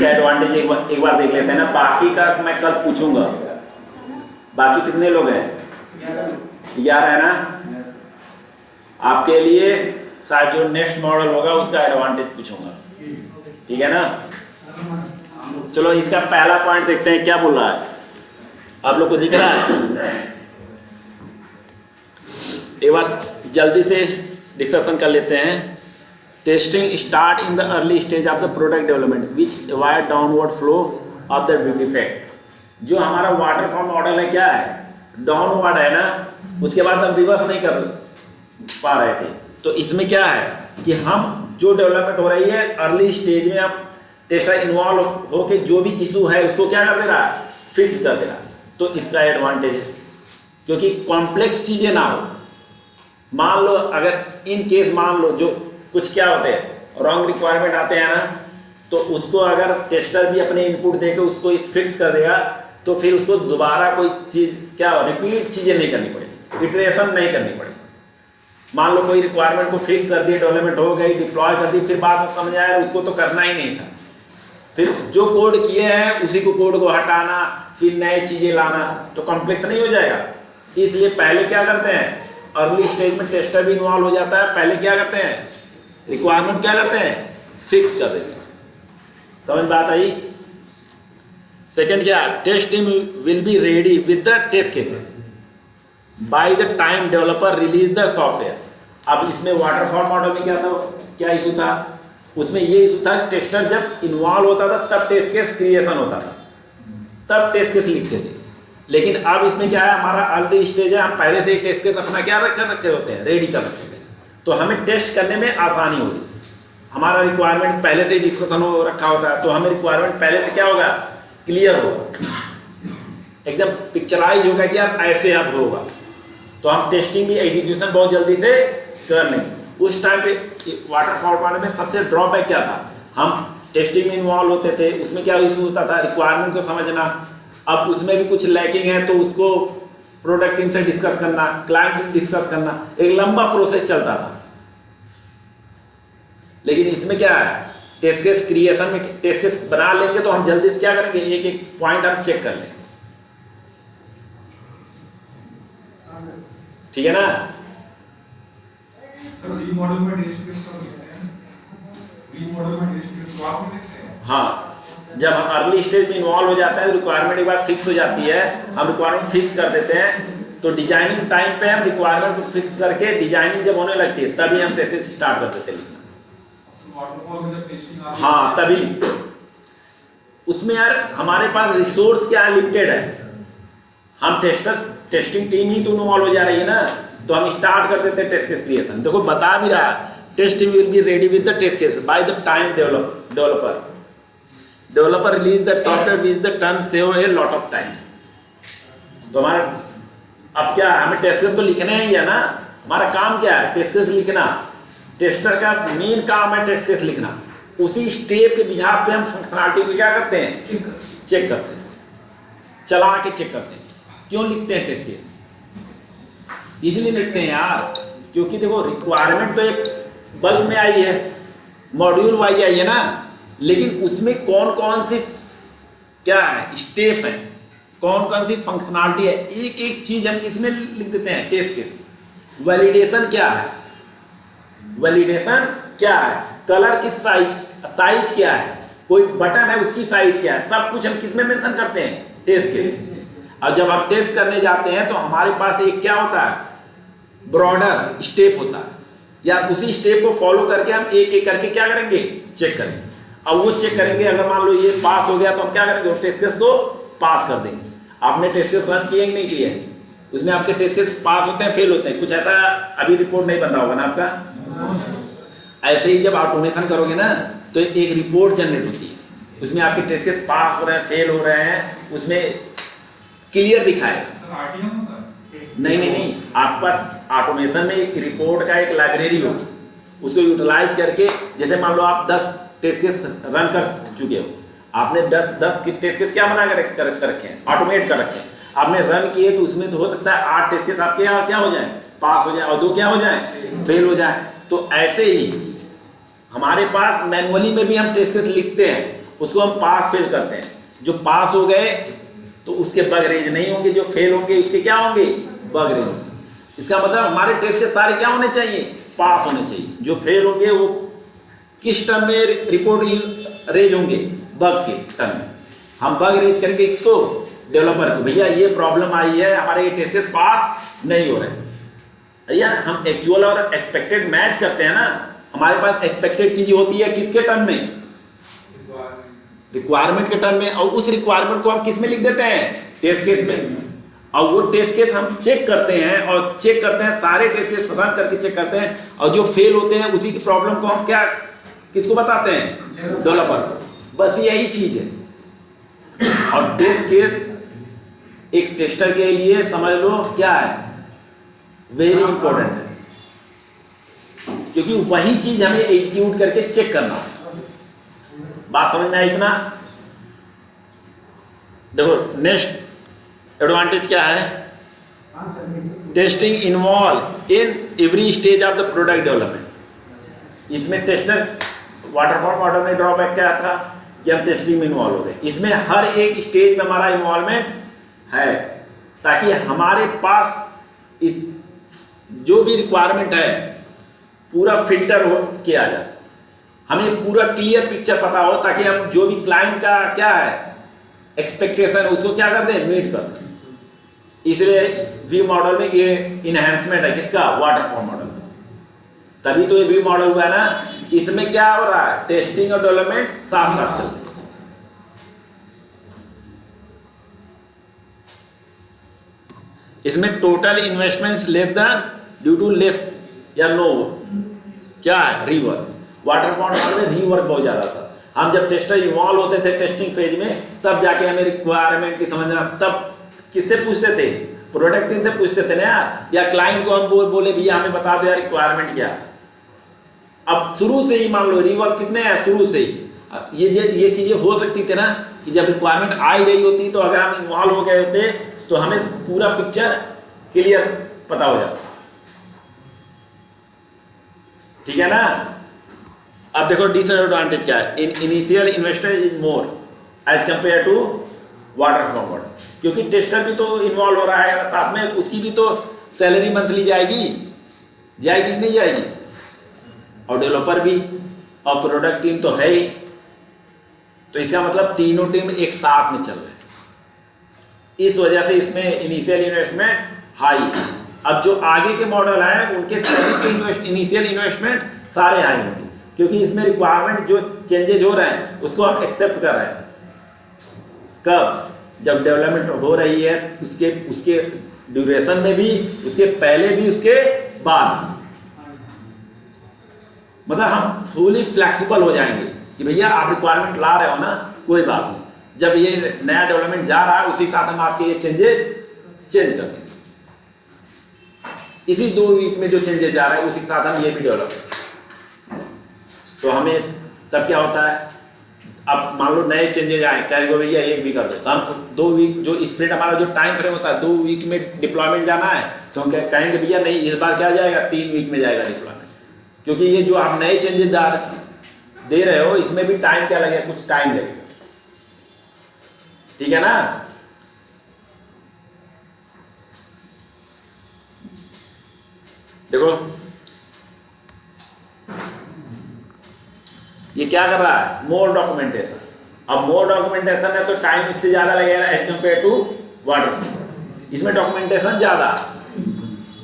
इसका एडवांटेज एक बार देख लेते हैं ना, बाकी का मैं कल पूछूंगा। बाकी कितने लोग हैं? 11 है ना। आपके लिए शायद जो नेक्स्ट मॉडल होगा उसका एडवांटेज पूछूंगा, ठीक है ना। चलो इसका पहला पॉइंट देखते हैं, क्या बोल रहा है, आप लोग को दिख रहा है? एक बार जल्दी से डिस्कशन कर लेते हैं। Testing start in the early stage of the product development which avoid downward flow of the defect. जो हमारा वाटरफॉल मॉडल है क्या है, डाउनवर्ड है ना, उसके बाद हम रिवर्स नहीं कर पा रहे थे। तो इसमें क्या है कि हम जो डेवलपमेंट हो रही है अर्ली स्टेज में, हम टेस्टर इन्वॉल्व होके जो भी इशू है उसको क्या कर दे रहा है, फिक्स कर दे रहा है। तो इसका एडवांटेज है, क्योंकि कॉम्प्लेक्स चीज़ें ना हो। मान लो अगर इन केस मान लो जो कुछ क्या होते हैं रॉन्ग रिक्वायरमेंट आते हैं ना, तो उसको अगर टेस्टर भी अपने इनपुट देके उसको फिक्स कर देगा, तो फिर उसको दोबारा कोई चीज़ क्या रिपीट चीज़ें नहीं करनी पड़ेगी, इटरेशन नहीं करनी पड़ेगी। मान लो कोई रिक्वायरमेंट को फिक्स कर दी, डेवलपमेंट हो गई, डिप्लॉय कर दी, फिर बाद में समझ आया उसको तो करना ही नहीं था, फिर जो कोड किए हैं उसी को कोड को हटाना, फिर नए चीज़ें लाना, तो कॉम्प्लेक्स नहीं हो जाएगा। इसलिए पहले क्या करते हैं, अर्ली स्टेज में टेस्टर भी इन्वॉल्व हो जाता है। पहले क्या करते हैं, रिक्वायरमेंट क्या करते हैं, फिक्स कर देते हैं। समझ बात आई? सेकंड क्या, test team will be ready with the test cases by the time developer release the software. अब इसमें वाटरफॉल मॉडल में क्या था, क्या इशू था, उसमें ये इशू था टेस्टर जब इन्वॉल्व होता था तब टेस्ट केस क्रिएशन होता था, तब टेस्ट केस लिखते थे। लेकिन अब इसमें क्या है, हमारा अर्ली स्टेज है, हम पहले से ही टेस्ट केस अपना क्या रखे होते हैं, रेडी कर रखे हैं, तो हमें टेस्ट करने में आसानी होगी। हमारा रिक्वायरमेंट पहले से ही डिस्कशन हो रखा होता है, तो हमें रिक्वायरमेंट पहले से क्या होगा, क्लियर होगा, एकदम पिक्चराइज होगा कि यार ऐसे अब होगा, तो हम टेस्टिंग भी एग्जीक्यूशन बहुत जल्दी से कर लेंगे। उस टाइम पे वाटरफॉल मॉडल में सबसे ड्रॉबैक क्या था, हम टेस्टिंग में इन्वॉल्व होते थे, उसमें क्या इशू होता था, रिक्वायरमेंट को समझना, अब उसमें भी कुछ लैकिंग है तो उसको प्रोडक्ट टीम से डिस्कस करना, क्लाइंट से डिस्कस करना, एक लंबा प्रोसेस चलता था। लेकिन इसमें क्या है, टेस्ट केस क्रिएशन में टेस्ट केस बना लेंगे तो हम जल्दी से क्या करेंगे, एक एक पॉइंट हम चेक कर लेंगे, ठीक है ना। सर रीमॉडल में टेस्ट केस कब लिखते हैं, रीमॉडल में टेस्ट केस स्वाप में लिखते हैं। हाँ, जब हम अर्ली स्टेज में इन्वॉल्व हो जाता है, रिक्वायरमेंट एक बार फिक्स हो जाती है, हम रिक्वायरमेंट फिक्स कर देते हैं, तो डिजाइनिंग टाइम पे हम रिक्वायरमेंट को फिक्स करके डिजाइनिंग जब होने लगती है तभी हम टेस्ट केस स्टार्ट कर देते हैं। हाँ, तभी उसमें यार हमारे पास रिसोर्स क्या लिमिटेड है, हम टेस्टिंग टीम ही तो इन्वॉल्व हो जा रही है ना, तो हम स्टार्ट कर देते हैं टेस्ट केस क्रिएशन। देखो बता भी रहा है, testing will be ready with the test case by the time developer release that software with the turn save a lot of time. तो हमारा अब क्या, हमें टेस्ट केस तो लिखना ही है ना, हमारा काम क्या है, टेस्ट केस लिखना। टेस्टर का मेन काम है टेस्ट केस लिखना। उसी स्टेप के बिहाफ पे हम फंक्शनलिटी को क्या करते हैं, चेक करते हैं, चला के चेक करते हैं। क्यों लिखते हैं टेस्ट केस, इसलिए लिखते हैं यार, क्योंकि देखो रिक्वायरमेंट तो एक बल्क में आई है, मॉड्यूल वाइज आई है ना, लेकिन उसमें कौन कौन सी क्या है स्टेप है, कौन कौन सी फंक्शनलिटी है, एक एक चीज हम किसमें लिख देते हैं, टेस्ट केस। वैलिडेशन क्या है, वैलिडेशन क्या है, कलर की साइज क्या है, कोई बटन है उसकी साइज क्या है, सब कुछ हम किसमें मेंशन करते हैं, टेस्ट केस। और जब हम टेस्ट करने जाते हैं तो हमारे पास एक क्या होता है, ब्रॉडर स्टेप होता है, या उसी स्टेप को फॉलो करके हम एक एक करके क्या करेंगे, चेक करेंगे। अब वो चेक करेंगे, अगर मान लो ये पास हो गया तो हम क्या करेंगे, टेस्ट केस को पास कर देंगे। आपने टेस्ट केस रन किए कि नहीं किए, उसमें आपके टेस्ट केस पास होते हैं, फेल होते हैं, कुछ ऐसा अभी रिपोर्ट नहीं बन रहा होगा ना आपका। ऐसे ही जब ऑटोमेशन करोगे ना तो एक रिपोर्ट जनरेट होती है, उसमें आपके टेस्ट केस पास हो रहे हैं, फेल हो रहे हैं, उसमें क्लियर दिखाएगा। नहीं, आपके पास ऑटोमेशन में एक रिपोर्ट का एक लाइब्रेरी होगी, उसको यूटिलाइज करके, जैसे मान लो आप 10 टेस्ट केस रन कर चुके हो, आपने 10 टेस्ट केस क्या बना कर रखे हैं, ऑटोमेट कर रखे हैं, आपने रन किए, तो उसमें तो हो सकता है 8 टेस्ट केस आपके यहाँ क्या हो जाए, पास हो जाए, और 2 क्या हो जाए, फेल हो जाए। तो ऐसे ही हमारे पास मैनुअली में भी हम टेस्ट केस लिखते हैं, उसको हम पास फेल करते हैं। जो पास हो गए तो उसके बग रेंज नहीं होंगे, जो फेल होंगे उसके क्या होंगे, बग रेंज होंगे। इसका मतलब हमारे टेस्ट के सारे क्या होने चाहिए, पास होने चाहिए। जो फेल होंगे वो किस टर्म में रिपोर्ट रेज होंगे, बग के टर्म में। हम बग रेज करेंगे इसको, डेवलपर को, भैया ये प्रॉब्लम आई है, हमारे ये टेस्ट केस पास नहीं हो रहे। भैया हम एक्चुअल और एक्सपेक्टेड मैच करते हैं ना। हमारे पास एक्सपेक्टेड चीज होती है किसके टर्म में, रिक्वायरमेंट के टर्म में, और उस रिक्वायरमेंट को हम किस में लिख देते हैं, टेस्ट केस में। और वो टेस्ट केस हम चेक करते हैं, और चेक करते हैं सारे टेस्ट केस रन करके चेक करते हैं, और जो फेल होते हैं उसी की प्रॉब्लम को हम क्या किसको बताते हैं, डेवलपर को। बस यही चीज है। और टेस्ट केस एक टेस्टर के लिए समझ लो क्या है, वेरी इंपॉर्टेंट है, क्योंकि वही चीज हमें एग्जीक्यूट करके चेक करना है। बात समझ में आई कि ना। देखो नेक्स्ट एडवांटेज क्या है, testing involve in every stage of the product development. इसमें टेस्टर वाटरफॉल मॉडल में ड्रॉबैक क्या था कि हम टेस्टिंग में इन्वॉल्व हो गए। इसमें हर एक स्टेज में हमारा इन्वॉल्वमेंट है, ताकि हमारे पास जो भी रिक्वायरमेंट है पूरा फिल्टर हो के आ जाए, हमें पूरा क्लियर पिक्चर पता हो, ताकि हम जो भी क्लाइंट का क्या है एक्सपेक्टेशन है उसको क्या कर दें, मीट कर दें। इसलिए व्यू मॉडल में ये इनहेंसमेंट है किसका, वाटरफॉल मॉडल में। तभी तो ये व्यू मॉडल हुआ है ना। इसमें क्या हो रहा है, टेस्टिंग और डेवलपमेंट साथ साथ चल रहे हैं। इसमें total investment less than due to less या नो क्या है, रीवर्क। वाटरफॉल मॉडल में रीवर्क बहुत ज्यादा था। हम जब टेस्टर इन्वॉल्व होते थे टेस्टिंग फेज में, तब जाके हमें रिक्वायरमेंट की समझना, तब किससे पूछते थे, प्रोडक्ट टीम से पूछते थे ना यार, या क्लाइंट को हम बोले भैया हमें बता दो यार रिक्वायरमेंट क्या है। अब शुरू से ही मान लो रीवर्क कितने हैं, शुरू से ही ये चीजें हो सकती थी ना, कि जब रिक्वायरमेंट आ ही रही होती तो अगर हम इन्वॉल्व हो गए होते तो हमें पूरा पिक्चर क्लियर पता हो जाता। ठीक है ना। अब देखो डिसएडवांटेज क्या है, initial investment is more as compare to waterfall model, क्योंकि टेस्टर भी तो इन्वॉल्व हो रहा है साथ में, उसकी भी तो सैलरी मंथली जाएगी कि नहीं जाएगी, और डेवलपर भी, और प्रोडक्ट टीम तो है ही। तो इसका मतलब तीनों टीम एक साथ में चल रहे हैं। इस वजह से इसमें इनिशियल इन्वेस्टमेंट हाई है। अब जो आगे के मॉडल हैं उनके सभी इनिशियल इन्वेस्टमेंट सारे हाई होंगे, क्योंकि इसमें रिक्वायरमेंट जो चेंजेज हो रहे हैं उसको हम एक्सेप्ट कर रहे हैं। कब, जब डेवलपमेंट हो रही है उसके ड्यूरेशन में भी, उसके पहले भी, उसके बाद। मतलब हम फुली फ्लेक्सिबल हो जाएंगे कि भैया आप रिक्वायरमेंट ला रहे हो ना, कोई बात नहीं, जब ये नया डेवलपमेंट जा रहा है उसी साथ हम आपके ये चेंजेस चेंज कर देंगे। इसी 2 वीक में जो चेंजेस जा रहा है उसी के साथ हम ये भी डेवलप करें। तो हमें तब क्या होता है, अब मान लो नए चेंजेस आए, कहेंगे भैया 1 वीक कर दो, तो हम 2 वीक जो स्प्रिंट हमारा जो टाइम फ्रेम होता है 2 वीक में डिप्लॉयमेंट जाना है, तो हम कहेंगे भैया नहीं, इस बार क्या जाएगा, 3 वीक में जाएगा डिप्लॉयमेंट। क्योंकि ये जो आप नए चेंजेस दे रहे हो इसमें भी टाइम क्या लगेगा, कुछ टाइम लगेगा। ठीक है ना। देखो ये क्या कर रहा है, मोर डॉक्यूमेंटेशन। अब मोर डॉक्यूमेंटेशन है तो टाइम इससे ज्यादा लगेगा एज कंपेयर टू वाटरफॉल। इसमें डॉक्यूमेंटेशन ज्यादा,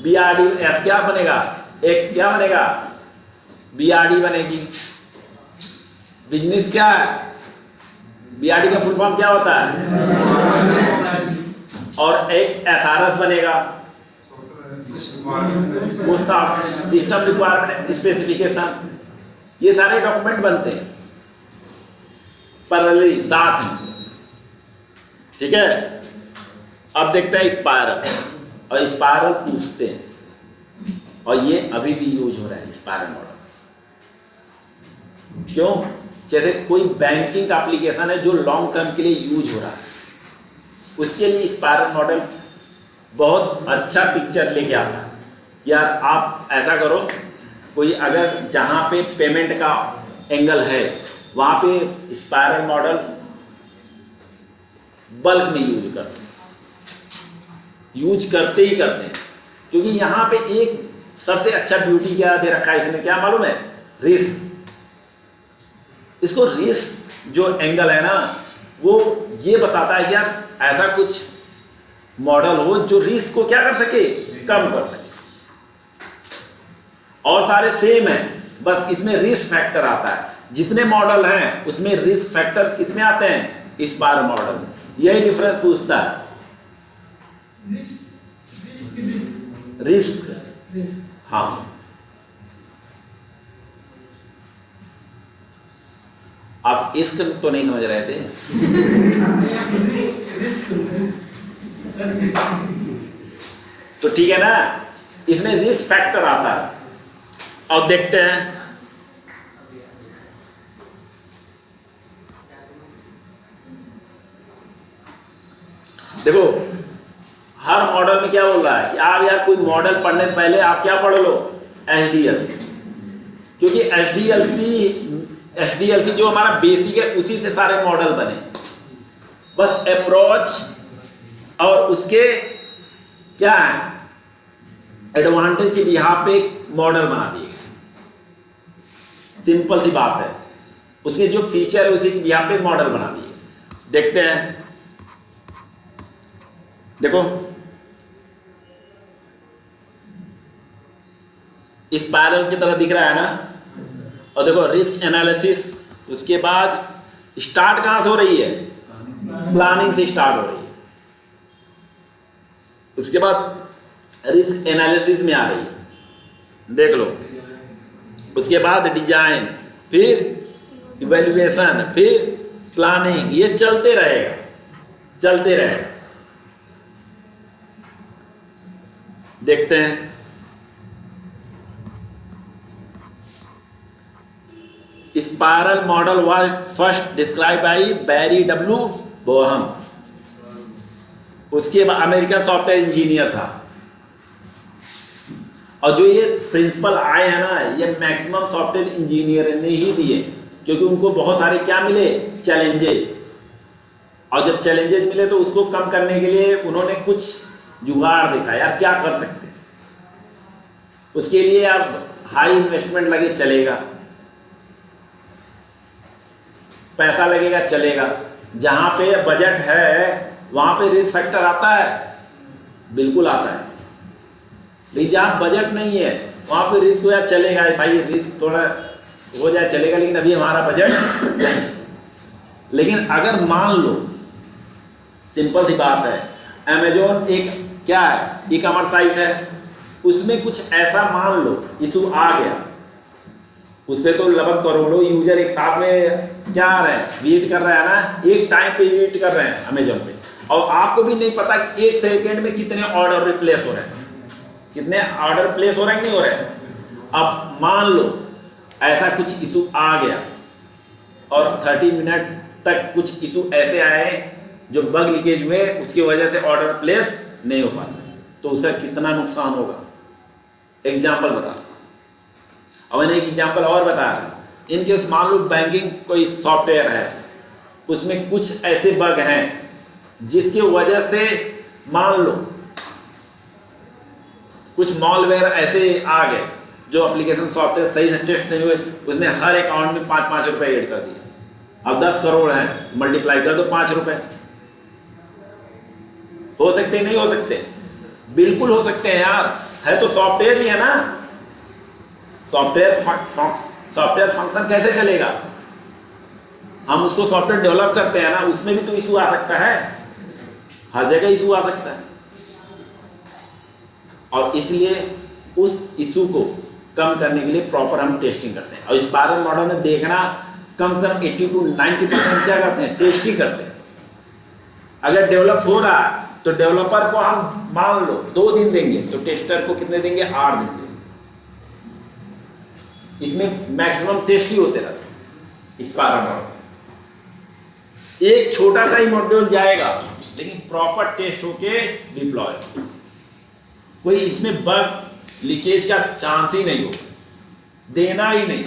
BRDS क्या बनेगा, एक क्या बनेगा, BRD बनेगी। बिजनेस क्या है, BRD का फुल फॉर्म क्या होता है, और एक SRS बनेगा, वो सिस्टम रिक्वायरमेंट स्पेसिफिकेशन। ये सारे डॉक्यूमेंट बनते हैं पैरेलली साथ में। ठीक है। अब देखते हैं स्पायरल, और स्पायरल पूछते हैं, और ये अभी भी यूज हो रहा है स्पायरल मॉडल। क्यों, जैसे कोई बैंकिंग का एप्लीकेशन है जो लॉन्ग टर्म के लिए यूज हो रहा है, उसके लिए स्पायरल मॉडल बहुत अच्छा पिक्चर लेके आता है। यार आप ऐसा करो, कोई अगर जहाँ पे पेमेंट का एंगल है वहां पे स्पाइरल मॉडल बल्क में यूज करते ही करते हैं, क्योंकि यहाँ पे एक सबसे अच्छा ब्यूटी क्या दे रखा है इसने, क्या मालूम है? रिस्क। इसको रिस्क जो एंगल है ना, वो ये बताता है कि यार ऐसा कुछ मॉडल हो जो रिस्क को क्या कर सके, कम कर सके। और सारे सेम है, बस इसमें रिस्क फैक्टर आता है। जितने मॉडल हैं उसमें रिस्क फैक्टर कितने आते हैं? इस बार मॉडल में यही डिफरेंस पूछता है। रिस्क हाँ, आप इश्क तो नहीं समझ रहे थे। तो ठीक है ना, इसमें रिस्क फैक्टर आता है। और देखते हैं देखो हर मॉडल में क्या बोल रहा है कि आप यार कोई मॉडल पढ़ने से पहले आप क्या पढ़ लो, एचडीएलसी। क्योंकि एचडीएलसी जो हमारा बेसिक है उसी से सारे मॉडल बने। बस अप्रोच और उसके क्या है एडवांटेज के बिहाफ पे मॉडल बना दिए। सिंपल सी बात है, उसके जो फीचर है उसी के बिहाफ पे मॉडल बना दिए। देखते हैं, देखो स्पाइरल की तरह दिख रहा है ना। और देखो रिस्क एनालिसिस, उसके बाद स्टार्ट कहां से हो रही है? प्लानिंग से स्टार्ट हो रही है। उसके बाद रिस्क एनालिसिस में आ रही है, देख लो। उसके बाद डिजाइन, फिर इवैल्यूएशन, फिर प्लानिंग, ये चलते रहेगा। देखते हैं spiral model was first describe by Barry W Boehm. उसके बाद अमेरिकन सॉफ्टवेयर इंजीनियर था। और जो ये प्रिंसिपल आए हैं ना, ये मैक्सिमम सॉफ्टवेयर इंजीनियर ने ही दिए, क्योंकि उनको बहुत सारे क्या मिले, चैलेंजेस। और जब चैलेंजेस मिले तो उसको कम करने के लिए उन्होंने कुछ जुगाड़ देखा, यार क्या कर सकते हैं। उसके लिए अब हाई इन्वेस्टमेंट लगे चलेगा, पैसा लगेगा चलेगा। जहां पे बजट है वहां पे रिस्क फैक्टर आता है, बिल्कुल आता है। लेकिन जहां बजट नहीं है वहां पे रिस्क हो जाए चलेगा, भाई रिस्क थोड़ा हो जाए चलेगा, लेकिन अभी हमारा बजट नहीं। लेकिन अगर मान लो, सिंपल सी बात है, अमेजोन एक क्या है, ई कॉमर्स साइट है, उसमें कुछ ऐसा मान लो इशू आ गया, उस पर तो लगभग करोड़ों यूजर एक साथ में क्या आ रहे हैं, विजिट कर रहे हैं ना, एक टाइम पे विजिट कर रहे हैं अमेजोन पे। और आपको भी नहीं पता कि एक सेकेंड में कितने ऑर्डर रिप्लेस हो रहे हैं, कितने ऑर्डर प्लेस हो रहे हैं कि नहीं हो रहे हैं। अब मान लो ऐसा कुछ इशू आ गया और 30 मिनट तक कुछ इशू ऐसे आए जो बग लीकेज हुए, उसकी वजह से ऑर्डर प्लेस नहीं हो पाता, तो उसका कितना नुकसान होगा। एग्जाम्पल बता, अब मैंने एक एग्जाम्पल और बताया। इनके मान लो बैंकिंग कोई सॉफ्टवेयर है, उसमें कुछ ऐसे बग हैं जिसकी वजह से मान लो कुछ मॉलवेयर ऐसे आ गए जो एप्लीकेशन सॉफ्टवेयर सही से टेस्ट नहीं हुए, उसने हर अकाउंट में 5-5 रुपए ऐड कर दिए। अब 10 करोड़ है, मल्टीप्लाई कर दो 5 रुपए। हो सकते नहीं हो सकते? बिल्कुल हो सकते हैं यार, है तो सॉफ्टवेयर ही है ना। सॉफ्टवेयर फंक्शन कैसे चलेगा? हम उसको सॉफ्टवेयर डेवलप करते हैं ना, उसमें भी तो इशू आ सकता है, हर जगह इशू आ सकता है। और इसलिए उस इशू को कम करने के लिए प्रॉपर हम टेस्टिंग करते हैं। और इस स्पाइरल मॉडल में देखना, कम से कम 80 to 90% क्या करते हैं, टेस्ट ही करते हैं। अगर डेवलप हो रहा है तो डेवलपर को हम मान लो 2 दिन देंगे, तो टेस्टर को कितने देंगे, 8 दिन देंगे। इसमें मैक्सिमम टेस्ट ही होते रहते हैं स्पाइरल मॉडल। एक छोटा सा ही मॉड्यूल जाएगा, लेकिन प्रॉपर टेस्ट होके डिप्लॉय, कोई इसमें बग लीकेज का चांस ही नहीं हो, देना ही नहीं।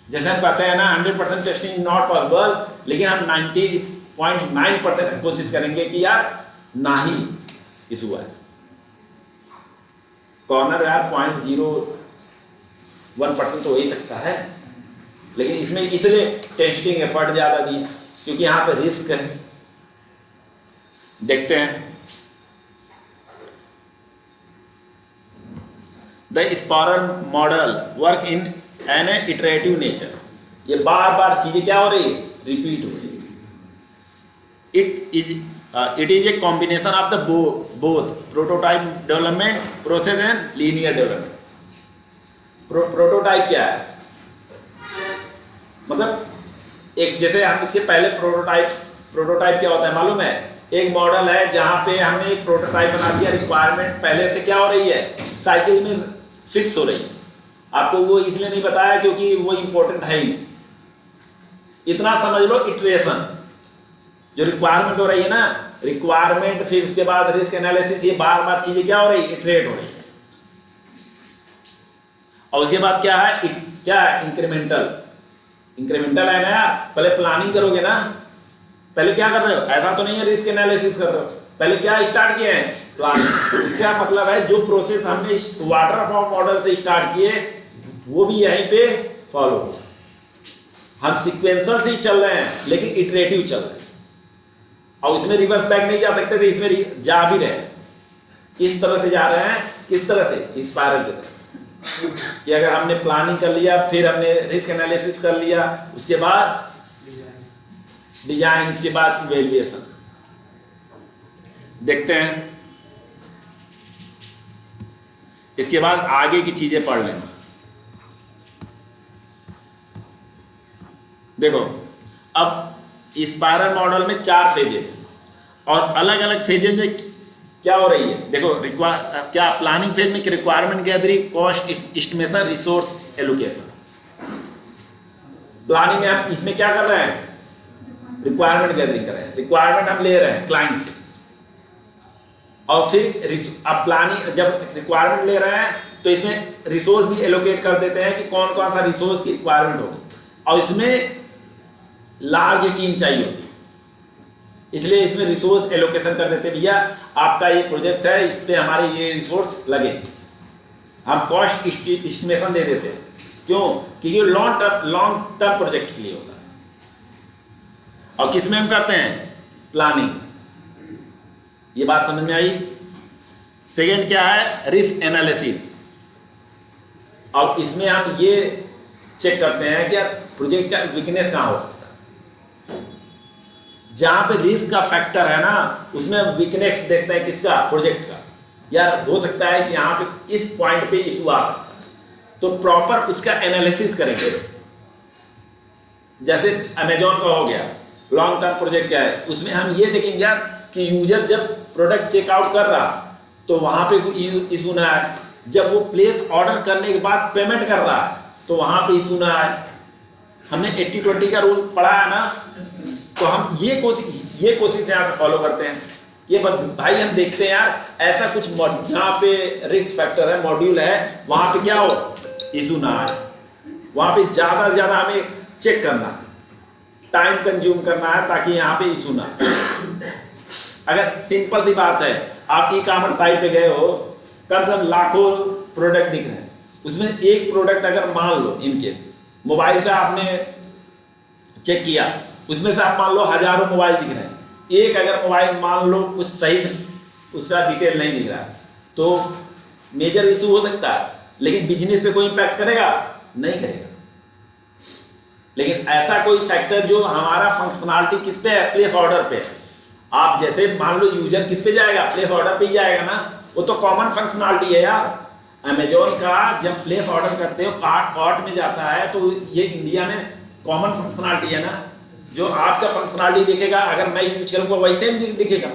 जैसे हम कहते हैं ना 100% टेस्टिंग नॉट पॉसिबल, लेकिन हम 90.9% कोशिश करेंगे कि यार ना ही इशू आए। कॉर्नर यार 0.01% तो हो ही सकता है, लेकिन इसमें इसलिए टेस्टिंग एफर्ट ज़्यादा दिए क्योंकि यहाँ पे रिस्क है। देखते हैं the spiral model work in an iterative nature. ये बार बार चीजें क्या हो रही है, रिपीट हो रही है। It is a combination of the both prototype development process and linear development. Prototype क्या है, मतलब एक जैसे हम इसके पहले प्रोटोटाइप क्या होता है मालूम है, एक मॉडल है जहां पे हमने एक प्रोटोटाइप बना दिया, रिक्वायरमेंट पहले से क्या हो रही है, साइकिल में फिक्स हो रही है। आपको वो इसलिए नहीं बताया क्योंकि वो इंपॉर्टेंट है ही नहीं। इतना समझ लो, इटरेशन जो रिक्वायरमेंट हो रही है ना, रिक्वायरमेंट फिर उसके बाद रिस्क एनालिसिस, ये बार बार चीजें क्या हो रही है, इटरेट हो रही है। और उसके बाद क्या है, क्या है, इंक्रीमेंटल है ना यार। पहले प्लानिंग करोगे ना, पहले क्या कर रहे हो, ऐसा तो नहीं है रिस्क एनालिसिस कर रहे हो, पहले क्या स्टार्ट किए हैं, प्लानिंग। इसका मतलब है जो प्रोसेस हमने वाटरफॉल मॉडल से स्टार्ट किए वो भी यहीं पे फॉलो हो। हम सिक्वेंसर से ही चल रहे हैं लेकिन इटरेटिव चल रहे हैं, और इसमें रिवर्स बैक नहीं जा सकते थे, इसमें जा भी रहे हैं। किस तरह से जा रहे हैं, किस तरह से, स्पाइरल की तरह कि अगर हमने प्लानिंग कर लिया, फिर हमने रिस्क एनालिसिस कर लिया, उसके बाद डिजाइन, उसके बाद इवैल्यूएशन। देखते हैं इसके बाद आगे की चीजें पढ़ लेना। देखो अब स्पाइरल मॉडल में 4 फेजेज और अलग अलग फेजेज में क्या हो रही है। देखो क्या प्लानिंग फेज में requirement gathering, cost estimation, resource allocation. Planning में हम इसमें क्या कर रहे हैं, रिक्वायरमेंट गैदरिंग कर रहे हैं, रिक्वायरमेंट हम ले रहे हैं क्लाइंट से, और फिर अब प्लानिंग जब रिक्वायरमेंट ले रहे हैं तो इसमें रिसोर्स भी एलोकेट कर देते हैं कि कौन कौन सा रिसोर्स की रिक्वायरमेंट होगी, और इसमें लार्ज टीम चाहिए होती है, इसलिए इसमें रिसोर्स एलोकेशन कर देते हैं, भैया आपका ये प्रोजेक्ट है, इस पे हमारे ये रिसोर्स लगे। हम कॉस्ट एस्टिमेशन दे देते हैं, क्यों, क्योंकि लॉन्ग टर्म प्रोजेक्ट के लिए होता है। और किस में हम करते हैं, प्लानिंग। ये बात समझ में आई। सेकेंड क्या है, रिस्क एनालिसिस, और इसमें हम ये चेक करते हैं कि प्रोजेक्ट का वीकनेस कहाँ हो सकता है। जहां पे रिस्क का फैक्टर है ना, उसमें वीकनेस देखते हैं किसका, प्रोजेक्ट का। यार हो सकता है कि यहाँ पे इस पॉइंट पे इशू आ सकता है, तो प्रॉपर उसका एनालिसिस करेंगे। जैसे अमेजोन का हो गया, लॉन्ग टर्म प्रोजेक्ट क्या है, उसमें हम ये देखेंगे यार कि यूजर जब प्रोडक्ट चेकआउट कर रहा तो वहां पे कोई इशू ना आए, जब वो प्लेस ऑर्डर करने के बाद पेमेंट कर रहा है तो वहां पे इशू ना आए। हमने 80-20 का रूल पढ़ा है ना, तो हम ये कोशिश यहाँ पे फॉलो करते हैं। ये भाई हम देखते हैं यार ऐसा कुछ जहाँ पे रिस्क फैक्टर है, मॉड्यूल है, वहां पे क्या हो, इशू ना आए। वहां पे ज्यादा से ज्यादा हमें चेक करना है, टाइम कंज्यूम करना है ताकि यहाँ पे इशू ना आए। अगर सिंपल सी बात है, आप ई-कॉमर्स साइट पे गए हो, कम से कम लाखों प्रोडक्ट दिख रहे हैं, उसमें एक प्रोडक्ट अगर मान लो इनकेस मोबाइल का आपने चेक किया, उसमें से आप मान लो हजारों मोबाइल दिख रहे हैं, एक अगर मोबाइल मान लो कुछ सही उसका डिटेल नहीं दिख रहा है, तो मेजर इशू हो सकता है, लेकिन बिजनेस पे कोई इंपैक्ट करेगा नहीं करेगा। लेकिन ऐसा कोई फैक्टर जो हमारा फंक्शनलिटी किस पे है, प्लेस ऑर्डर पे है। आप जैसे मान लो यूजर किस पे जाएगा, प्लेस ऑर्डर पे ही जाएगा ना, वो तो कॉमन फंक्शनलिटी है यार। अमेजोन का जब प्लेस ऑर्डर करते हो कार्ट में जाता है, तो ये इंडिया में कॉमन फंक्शनलिटी है ना, जो आपका फंक्शनलिटी दिखेगा अगर मैं यूज करूंगा वैसे ही दिखेगा,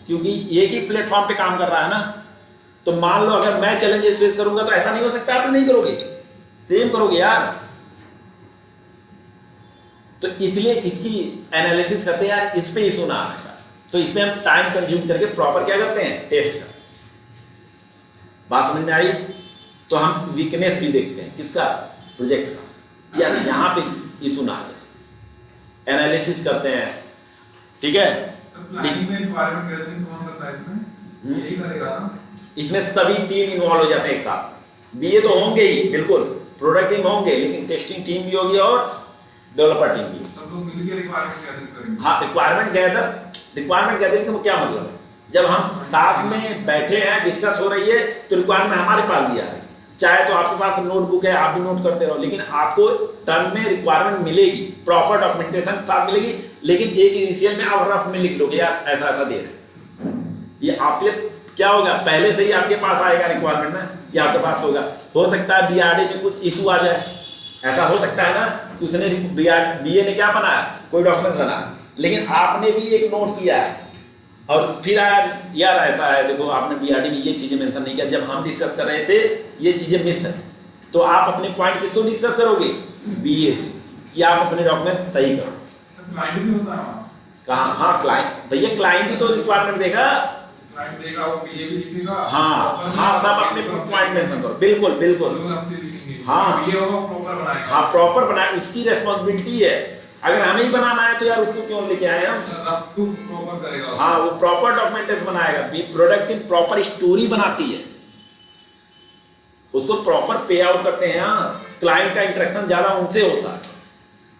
क्योंकि एक ही प्लेटफॉर्म पे काम कर रहा है ना। तो मान लो अगर मैं चैलेंजेस फेस करूंगा तो ऐसा नहीं हो सकता आप नहीं करोगे, सेम करोगे यार। तो इसलिए इसकी एनालिसिस करते हैं यार, इस पे इशू ना आने का, तो इसमें हम टाइम कंज्यूम करके प्रॉपर क्या करते हैं, टेस्ट करते हैं। बात समझ में आई। तो हम वीकनेस भी देखते हैं किसका, प्रोजेक्ट का। या यहाँ पे इशू ना आए, एनालिसिस करते हैं, ठीक है। सर प्लानिंग में रिक्वायरमेंट गैदरिंग कौन करता है इसमें? यही करेगा ना? इसमें सभी टीम इन्वॉल्व हो जाते हैं एक साथ। बीए तो होंगे ही बिल्कुल, प्रोडक्ट टीम होंगे, लेकिन टेस्टिंग टीम भी होगी और डेवलपर टीम भी। सब लोग मिलकर रिक्वायरमेंट गैदरिंग करेंगे। हाँ, रिक्वायरमेंट गैदरिंग का क्या मतलब है? जब हम साथ में बैठे हैं, डिस्कस हो रही है, तो रिक्वायरमेंट हमारे पास भी आ रही है। चाहे तो आपके पास नोटबुक है, आप भी नोट करते रहो, लेकिन आपको टर्म में रिक्वायरमेंट मिलेगी, प्रॉपर डॉक्यूमेंटेशन साथ मिलेगी, लेकिन एक इनिशियल में आप रफ में लिख लोगे यार ऐसा ऐसा दे रहे, ये आपके क्या होगा, पहले से ही आपके पास आएगा रिक्वायरमेंट ना, कि आपके पास होगा। हो सकता है बीआरडी में कुछ इशू आ जाए, ऐसा हो सकता है ना। उसने बीए ने क्या बनाया, कोई डॉक्यूमेंट बनाया, लेकिन आपने भी एक नोट किया है और फिर यार ऐसा है, देखो आपने बीआरडी में ये चीजें मेंशन नहीं किया, जब हम डिस्कस कर रहे थे ये चीजें मिस है, तो आप अपने पॉइंट किसको डिस्कस करोगे, बीए, कि आप अपने डॉक्यूमेंट सही करो। क्लाइंट भी होता है वहाँ। कहाँ? हाँ क्लाइंट, भैया क्लाइंट ही तो रिक्वायरमेंट देगा। क्लाइंट देगा, वो बीए भी लिखेगा। हाँ हाँ, सब अपने पॉइंट मेंशन करो, बिल्कुल बिल्कुल। हाँ बीए होगा प्रॉपर बनाएगा। हाँ प्रॉपर बनाए, उसकी रेस्पॉन्सिबिलिटी है। अगर हमें ही बनाना है तो यार उसको क्यों लेके आए हम? रफ टू प्रॉपर करेगा। हाँ, वो प्रॉपर डॉक्यूमेंटेशन बनाएगा, प्रोडक्ट की प्रॉपर स्टोरी बनाती है, उसको प्रॉपर पे आउट करते हैं। हाँ, क्लाइंट का इंटरेक्शन ज्यादा उनसे होता है।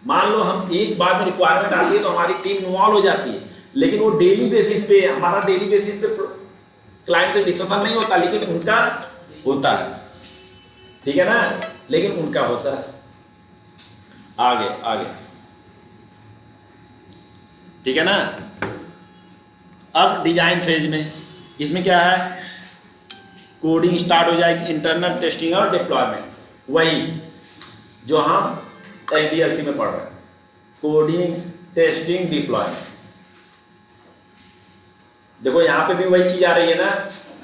मान लो हम एक बार में रिक्वायरमेंट आती है तो हमारी टीम इन्वॉल्व हो जाती है, लेकिन वो डेली बेसिस पे, हमारा डेली बेसिस पे क्लाइंट से डिस्कशन नहीं होता, लेकिन उनका होता है, ठीक है ना, लेकिन उनका होता है। आगे आगे, ठीक है ना। अब डिजाइन फेज में इसमें क्या है, कोडिंग स्टार्ट हो जाएगी, इंटरनल टेस्टिंग और डिप्लॉयमेंट, वही जो हम एचडीएलसी में पढ़ रहे हैं, कोडिंग टेस्टिंग डिप्लॉयमेंट। देखो यहाँ पे भी वही चीज आ रही है ना,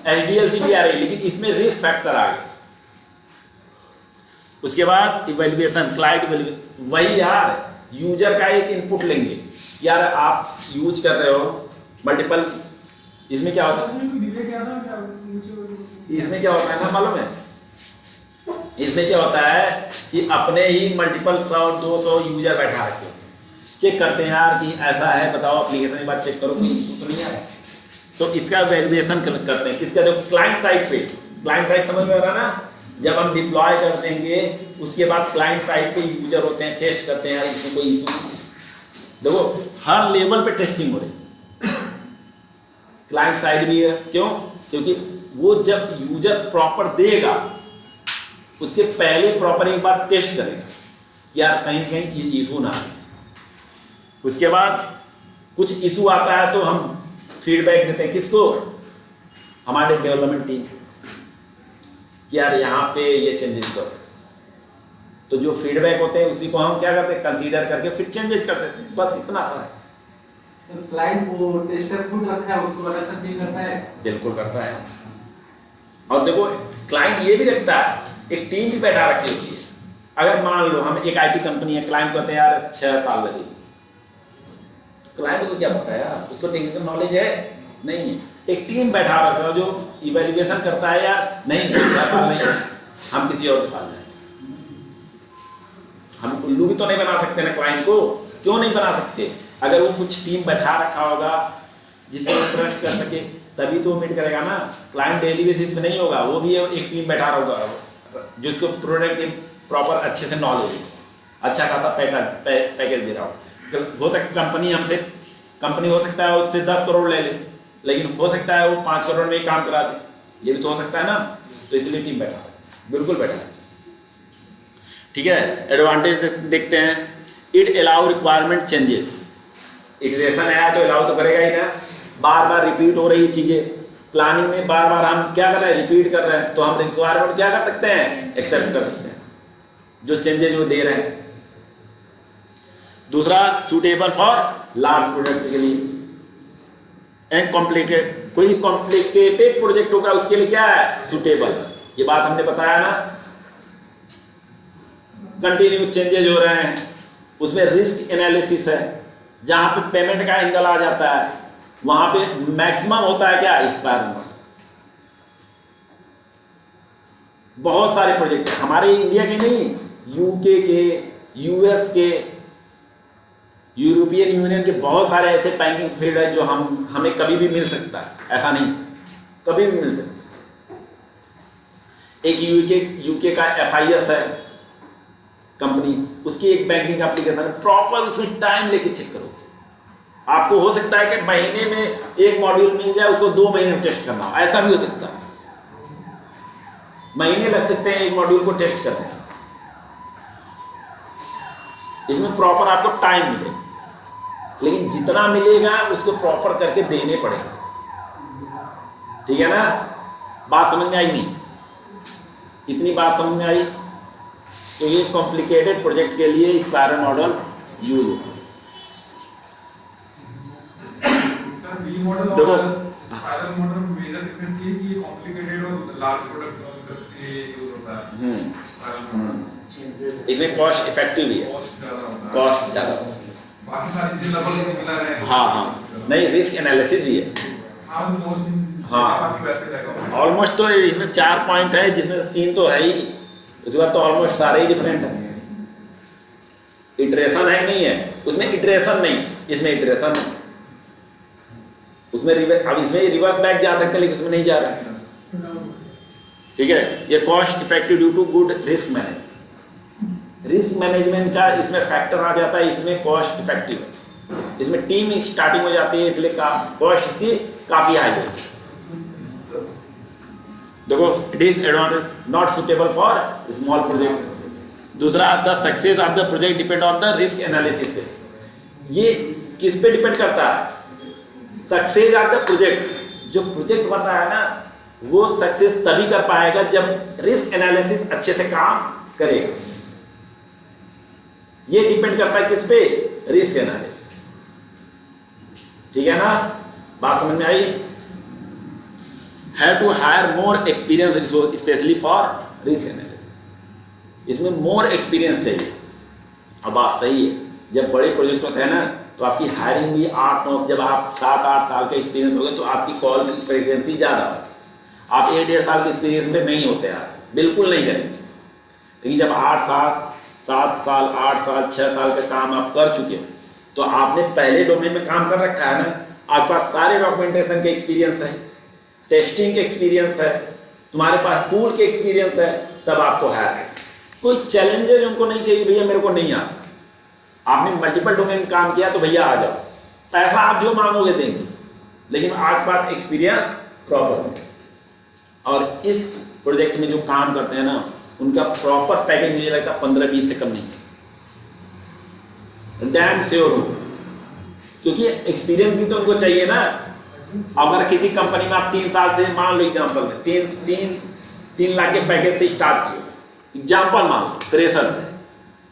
एचडीएलसी भी आ रही है, लेकिन इसमें रिस्क फैक्टर आ गया। उसके बाद इवैल्यूएशन, क्लाइंट इवैल्यूएशन, वही यार यूजर का एक इनपुट लेंगे, यार आप यूज कर रहे हो मल्टीपल, इसमें क्या होता है, इसमें क्या होता है ना मालूम है, इसमें क्या होता है कि अपने ही मल्टीपल 100-200 यूजर बैठा रखे, चेक करते हैं यार कि ऐसा है, बताओ एप्लीकेशन के बाद चेक करो कोई इशू तो नहीं आ रहा, तो इसका वैल्यूएशन करते हैं किसका, जो क्लाइंट साइड पे, क्लाइंट साइड समझ में आ रहा है ना, जब हम डिप्लॉय कर देंगे उसके बाद क्लाइंट साइड पे यूजर होते हैं, टेस्ट करते हैं यार इसमें कोई इशू, देखो हर लेवल पे टेस्टिंग हो रही है, क्लाइंट साइड भी है, क्यों, क्योंकि वो जब यूजर प्रॉपर देगा उसके पहले प्रॉपर एक बार टेस्ट करेगा यार कहीं कहीं इशू ना आए। उसके बाद कुछ इशू आता है तो हम फीडबैक देते हैं किसको, हमारे डेवलपमेंट टीम, यार यहाँ पे ये चेंजेस करो, तो जो फीडबैक होते हैं उसी को हम क्या करते हैं, कंसीडर करके फिर चेंजेस कर देते हैं, बस इतना सा है। तो क्लाइंट वो टेस्टर खुद रखा है, उसको प्रोडक्शन भी करता है, बिल्कुल करता है। और देखो क्लाइंट ये भी रखता है, एक टीम भी बैठा रखी होती है। अगर मान लो हम एक आईटी कंपनी है, क्लाइंट कहते हैं यार 6 साल लगेगी, क्लाइंट को क्या पता है यार, उसको टेक्निकल नॉलेज है नहीं है, एक टीम बैठा रखा है जो इवैल्यूएशन करता है, यार नहीं 6 साल नहीं है, हम किसी और के पास जाए, हम उल्लू भी तो नहीं बना सकते ना क्लाइंट को, क्यों नहीं बना सकते, अगर वो कुछ टीम बैठा रखा होगा जिसको ट्रस्ट कर सके तभी तो मीट करेगा ना, क्लाइंट डेली बेसिस पे नहीं होगा, वो भी एक टीम बैठा होगा जिसको प्रोडक्ट की प्रॉपर अच्छे से नॉलेज हो, अच्छा खासा पैकेज दे रहा हो सकता कंपनी हमसे, कंपनी हो सकता है उससे 10 करोड़ ले ले, लेकिन हो सकता है वो 5 करोड़ में ही काम करा दे, ये भी तो हो सकता है ना, तो इसलिए टीम बैठा है, बिल्कुल बैठा है, ठीक है। एडवांटेज देखते हैं, it allow requirement changes, iteration आया तो अलाउ तो करेगा ही ना, बार बार रिपीट हो रही चीजें, प्लानिंग में बार बार हम क्या कर रहे हैं, रिपीट कर रहे हैं, तो हम रिक्वायरमेंट क्या कर सकते हैं, एक्सेप्ट कर सकते हैं जो चेंजेस वो दे रहे हैं। दूसरा, सुटेबल फॉर लार्ज प्रोजेक्ट के लिए, एंड कॉम्प्लिकेटेड, कोई कॉम्प्लिकेटेड प्रोजेक्ट होगा उसके लिए क्या है, सुटेबल, ये बात हमने बताया ना, कंटिन्यू चेंजेस हो रहे हैं, उसमें रिस्क एनालिसिस है, जहां पे पेमेंट का एंगल आ जाता है वहां पे मैक्सिमम होता है क्या, एक्सपायरेंस। बहुत सारे प्रोजेक्ट हमारे इंडिया के नहीं, यूके के, यूएस के, यूरोपियन यूनियन के बहुत सारे ऐसे बैंकिंग फील्ड है जो हमें कभी भी मिल सकता है, ऐसा नहीं, कभी भी मिल सकता है। एक यूके का FIS है कंपनी, उसकी एक बैंकिंग एप्लीकेशन है, प्रॉपर उसमें टाइम लेके चेक करो। आपको हो सकता है कि महीने में एक मॉड्यूल मिल जाए, उसको 2 महीने में टेस्ट करना हो, ऐसा भी हो सकता है। महीने लग सकते हैं एक मॉड्यूल को टेस्ट करने में। इसमें प्रॉपर आपको टाइम मिलेगा, लेकिन जितना मिलेगा उसको प्रॉपर करके देने पड़ेगा। ठीक है ना? बात समझ में आई नहीं? इतनी बात समझ में आई? तो ये कॉम्प्लिकेटेड प्रोजेक्ट के लिए स्पाइरल मॉडल यूज होता है। सर वी मॉडल देखो, और स्पाइरल मॉडल में मेजर डिफरेंस ये है कि ये कॉम्प्लिकेटेड और लार्ज प्रोडक्ट के लिए यूज होता है। स्पाइरल मॉडल इसमें कॉस्ट इफेक्टिव भी है, कॉस्ट ज्यादा होता है, कॉस्ट ज़्यादा। बाकी सारी चीजें लगभग सिमिलर है। हाँ, नहीं, रिस्क एनालिसिस भी है। हाँ मोस्ट हाँ। बाकी वैसे रहेगा। ऑलमोस्ट तो इसमें 4 पॉइंट है, जिसमें 3 तो है ही, उसके बाद तो ऑलमोस्ट सारे ही डिफरेंट है। इटरेशन है नहीं है उसमें, इटरेशन नहीं, इसमें इटरेशन है। उसमें अब इसमें रिवर्स बैक जा सकते हैं, लेकिन उसमें नहीं जा रहा है। ठीक है? ये cost effective due to good risk management. Risk management का इसमें फैक्टर आ जाता है, इसमें कॉस्ट इफेक्टिव है। इसमें टीम स्टार्टिंग हो जाती है, इसलिए कॉस्ट इसकी काफी हाई होती है। देखो, it is advantage not suitable for small project. दूसरा, the success of the project depend on the risk analysis. ये किस पे डिपेंड करता है? Success of the project. जो प्रोजेक्ट बन रहा है ना, वो सक्सेस तभी कर पाएगा जब रिस्क एनालिसिस अच्छे से काम करेगा। ये डिपेंड करता है किस पे? Risk analysis. ठीक है ना? बात समझ में आई? Have to hire more experience resource specially for risk analysis. इसमें मोर एक्सपीरियंस चाहिए। अब बात सही है, जब बड़े प्रोजेक्ट होते हैं ना, तो आपकी हायरिंग भी 8-9, जब आप 7-8 साल का एक्सपीरियंस होगा तो आपकी कॉल फ्रीक्वेंसी ज़्यादा होगी। आप 1-1.5 साल के एक्सपीरियंस में नहीं होते आप, बिल्कुल नहीं करेंगे। लेकिन जब 8 साल, 7 साल, 8 साल, 6 साल का काम आप कर चुके हो, तो आपने पहले डोमेन में काम कर रखा है ना, आपके पास सारे डॉक्यूमेंटेशन के एक्सपीरियंस है, टेस्टिंग के एक्सपीरियंस है, तुम्हारे पास टूल के एक्सपीरियंस है, तब आपको हायर है। कोई चैलेंजेस उनको नहीं चाहिए, भैया मेरे को नहीं आता। आपने मल्टीपल डोमेन में काम किया तो भैया आ जाओ, पैसा आप जो मांगोगे देंगे, लेकिन आपके पास एक्सपीरियंस प्रॉपर है। और इस प्रोजेक्ट में जो काम करते हैं ना, उनका प्रॉपर पैकेज मुझे लगता है 15-20 से कम नहीं, डैम श्योर हो, क्योंकि एक्सपीरियंस भी तो उनको चाहिए ना। अगर किसी कंपनी में आप 3 साल से, मान लो एग्जाम्पल में 3 लाख के पैकेज से स्टार्ट किए, एग्जाम्पल मान लो फ्रेशर से,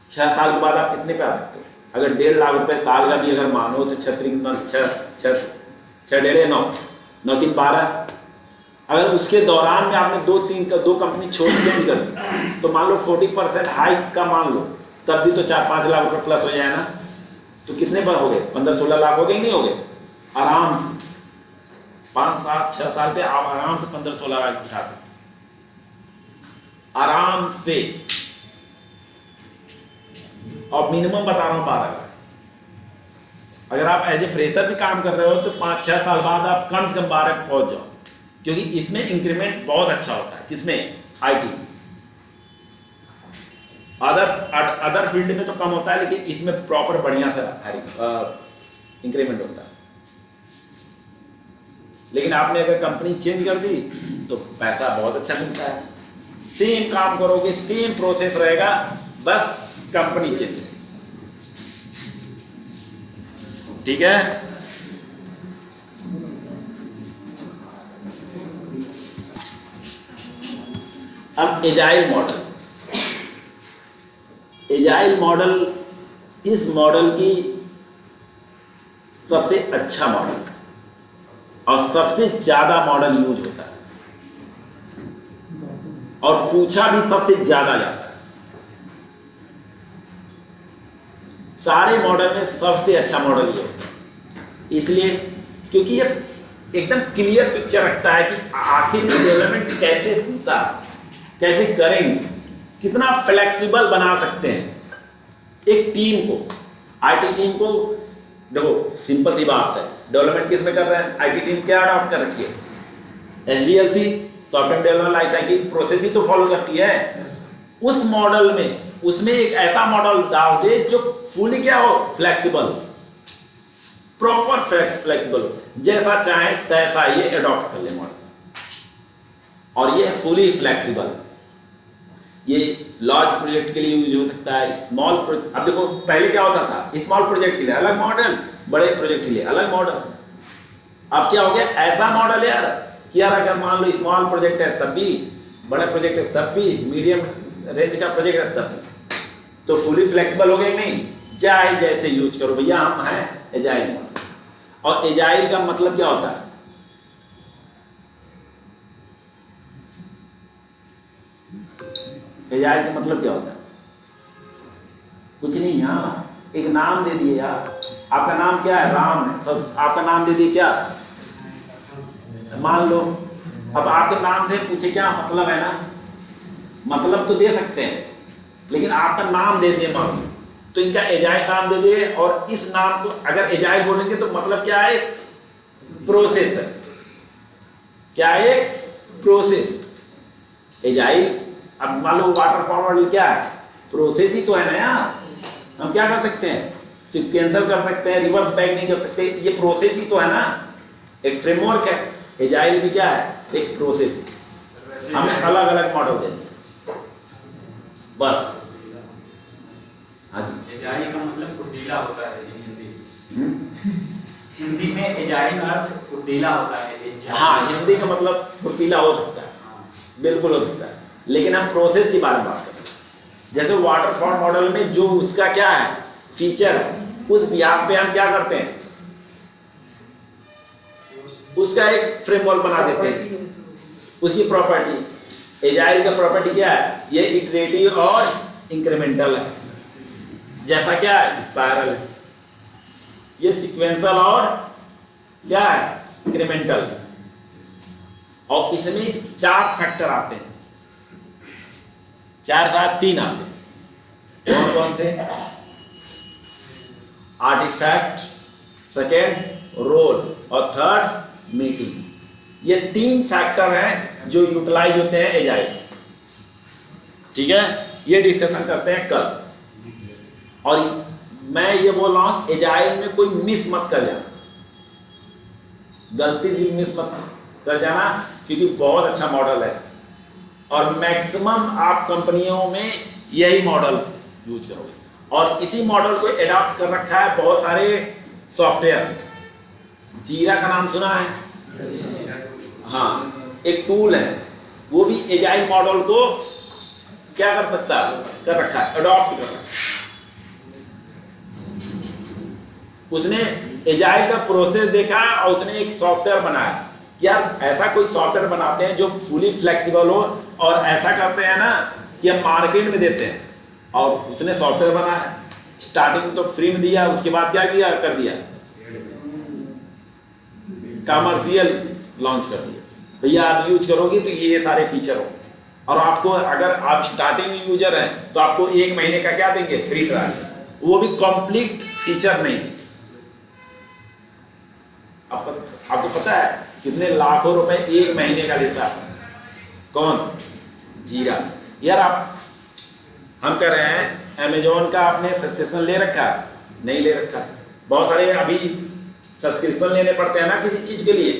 6 साल के बाद आप कितने पे आ सकते हो? अगर 1.5 लाख रुपए साल का भी अगर मानो तो 6 1.5 9 9 3 12। अगर उसके दौरान में आपने 2 कंपनी छोड़ चेंज कर दी, तो मान लो 40% हाइक का मान लो, तब भी तो 4-5 लाख रुपए प्लस हो जाए ना। तो कितने पर हो गए? 15-16 लाख हो गए, नहीं हो गए? आराम से 5-7-6 साल पे आप आराम से 15-16 लाख उठा सकते, आराम से। और मिनिमम बता रहा हूं 12 लाख। अगर आप एज ए फ्रेशर भी काम कर रहे हो तो 5-6 साल बाद आप कम से कम 12 पहुंच जाओ, क्योंकि इसमें इंक्रीमेंट बहुत अच्छा होता है। किसमें? IT। अदर फील्ड में तो कम होता है, लेकिन इसमें प्रॉपर बढ़िया सा इंक्रीमेंट होता है। लेकिन आपने अगर कंपनी चेंज कर दी तो पैसा बहुत अच्छा मिलता है। सेम काम करोगे, सेम प्रोसेस रहेगा, बस कंपनी चेंज। ठीक है? अब एजाइल मॉडल। एजाइल मॉडल इस मॉडल की सबसे अच्छा मॉडल और सबसे ज्यादा मॉडल यूज होता है, और पूछा भी सबसे ज्यादा जाता है। सारे मॉडल में सबसे अच्छा मॉडल ये होता है, इसलिए क्योंकि ये एकदम क्लियर पिक्चर रखता है कि आखिर में डेवलपमेंट कैसे होता है, कैसे करेंगे, कितना फ्लेक्सिबल बना सकते हैं। एक टीम को, आईटी टीम को, देखो सिंपल सी बात है, डेवलपमेंट किस में कर रहे हैं, आईटी टीम क्या अडॉप्ट कर रखी है, SDLC software development life cycle process ही तो फॉलो करती है। उस मॉडल में उसमें एक ऐसा मॉडल डाल दे जो फुली क्या हो, फ्लेक्सिबल, प्रॉपर फ्लेक्सिबल, जैसा चाहे तैसा ये अडॉप्ट कर ले मॉडल, और ये फुली फ्लेक्सिबल। ये लार्ज प्रोजेक्ट के लिए यूज हो सकता है, स्मॉल प्रोजेक्ट, अब देखो पहले क्या होता था, स्मॉल प्रोजेक्ट के लिए अलग मॉडल, बड़े प्रोजेक्ट के लिए अलग मॉडल। अब क्या हो गया, ऐसा मॉडल यार कि यार अगर मान लो स्मॉल प्रोजेक्ट है तब भी, बड़ा प्रोजेक्ट है तब भी, मीडियम रेंज का प्रोजेक्ट है तब भी, तो फुली फ्लेक्सिबल हो गया कि नहीं, चाहे जैसे यूज करो भैया। हम हैं एजाइल मॉडल, और एजाइल का मतलब क्या होता है, एजाइल का मतलब क्या होता है, कुछ नहीं, यहाँ एक नाम दे दिए यार, आपका नाम क्या है, राम है, सब आपका नाम दे दिए क्या, मान लो। अब आपके नाम से पूछे क्या मतलब है ना, मतलब तो दे सकते हैं, लेकिन आपका नाम दे दिए मान लो, तो इनका एजाइल नाम दे दिए, और इस नाम को अगर एजाइल बोलेंगे तो मतलब क्या है, प्रोसेस है, क्या है, प्रोसेस एजाइल। अब मान लो वाटरफॉल मॉडल क्या है, प्रोसेस ही तो है ना यार। हम क्या कर सकते हैं, सिर्फ कैंसिल कर सकते हैं, रिवर्स बैक नहीं कर सकते, ये प्रोसेस ही तो है ना, एक फ्रेमवर्क है। एजाइल भी क्या है, एक प्रोसेस। हमें अलग अलग मॉडल देते हैं बस। हाँ जी, एजाइल का मतलब फुर्तीला होता है हिंदी में एजाइल का अर्थ फुर्तीला होता है। हाँ, हिंदी का मतलब फुर्तीला हो सकता है, बिल्कुल हो सकता है, लेकिन हम प्रोसेस की बारे में बात करते हैं। जैसे वाटरफॉल मॉडल में जो उसका क्या है, फीचर है, उस बिहाफ पे हम क्या करते हैं, उसका एक फ्रेमवर्क बना देते हैं, उसकी प्रॉपर्टी। एजाइल का प्रॉपर्टी क्या है, ये इटरेटिव और इंक्रीमेंटल है, जैसा क्या है, स्पाइरल है। ये सीक्वेंशियल और क्या है, इंक्रीमेंटल। और इसमें 4 फैक्टर आते हैं, 4 साथ 3 आते हैं। कौन कौन से, आर्टिफैक्ट, सेकेंड रोल, और थर्ड मीटिंग। ये 3 फैक्टर हैं जो यूटिलाइज होते हैं एजाइल। ठीक है, ये डिस्कशन करते हैं कल। और मैं ये बोल रहा हूं, एजाइल में कोई मिस मत कर जाना, गलती से मिस मत कर जाना, क्योंकि बहुत अच्छा मॉडल है, और मैक्सिमम आप कंपनियों में यही मॉडल यूज करोगे। और इसी मॉडल को एडॉप्ट कर रखा है बहुत सारे सॉफ्टवेयर। जीरा का नाम सुना है, हाँ, एक टूल है, वो भी एजाइल मॉडल को क्या कर सकता है, कर रखा है, अडॉप्ट कर रखा है। उसने एजाइल का प्रोसेस देखा और उसने एक सॉफ्टवेयर बनाया कि यार ऐसा कोई सॉफ्टवेयर बनाते हैं जो फुली फ्लेक्सिबल हो, और ऐसा करते हैं ना कि हम मार्केट में देते हैं। और उसने सॉफ्टवेयर बनाया, स्टार्टिंग तो फ्री में दिया, उसके बाद क्या किया, कर दिया कमर्शियल लॉन्च कर दिया, भैया आप यूज करोगे तो ये सारे फीचर हो। और आपको अगर आप स्टार्टिंग यूजर हैं तो आपको 1 महीने का क्या देंगे, फ्री ट्रायल, वो भी कंप्लीट फीचर नहीं। आपको पता है कितने लाखों रुपए 1 महीने का लेता है, कौन, जीरा। यार आप, हम कह रहे हैं अमेजोन का आपने सब्सक्रिप्शन ले रखा, नहीं ले रखा, बहुत सारे अभी सब्सक्रिप्शन लेने पड़ते हैं ना किसी चीज के लिए,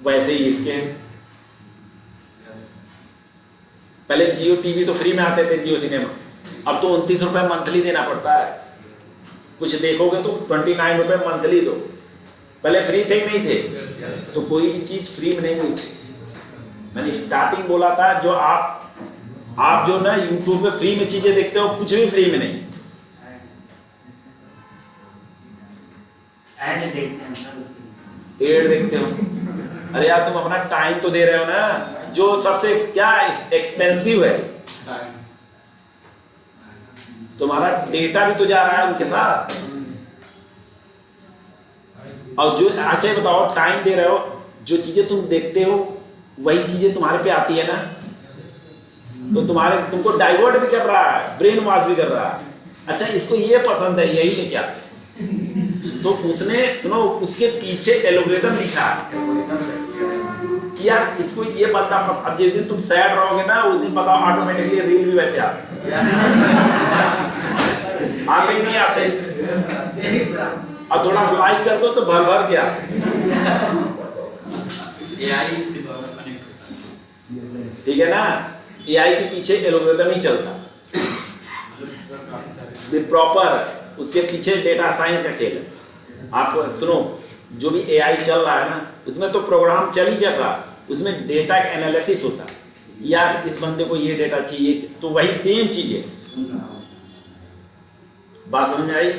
वैसे ही इसके पहले जियो टीवी तो फ्री में आते थे, जियो सिनेमा, अब तो 29 रुपए मंथली देना पड़ता है। कुछ देखोगे तो 29 रुपए मंथली दो, पहले फ्री थे कि नहीं थे, तो कोई भी चीज फ्री में नहीं मिलती। मैंने स्टार्टिंग बोला था, जो आप जो ना यूट्यूब पे फ्री में चीजें देखते हो, कुछ भी फ्री में नहीं, ऐड देखते हैं सर, उसकी एड देखते हो। अरे यार तुम अपना टाइम तो दे रहे हो ना, जो सबसे क्या एक्सपेंसिव है, तुम्हारा डेटा भी तो जा रहा है उनके साथ। और जो, अच्छा ये बताओ, टाइम दे रहे हो, जो चीजें तुम देखते हो वही चीजें तुम्हारे पे आती है ना, तो तुमको डाइवर्ट भी कर रहा है, ब्रेन वॉश भी कर रहा है। अच्छा इसको ये पसंद है, यही लेके आते हैं। तो उसने सुनो उसके पीछे एल्गोरिथम लिखा है कि यार इसको ये बंदा अब जिस दिन तुम सैड रहोगे ना उस दिन पता ऑटोमेटिकली रील भी वैसे आते ही नहीं आते, और थोड़ा लाइक कर दो तो भर भर के आते। एआई इसके द्वारा कनेक्ट होता है। ठीक है ना, एआई के पीछे एल्गोरिथम ही चलता प्रॉपर, उसके पीछे डेटा साइंस का खेल है। आप सुनो जो भी एआई चल रहा है ना उसमें तो प्रोग्राम चल ही रहा, उसमें डेटा एनालिसिस होता है, यार इस बंदे को ये डेटा चाहिए, तो वही सेम चीज है। बात समझ में आई?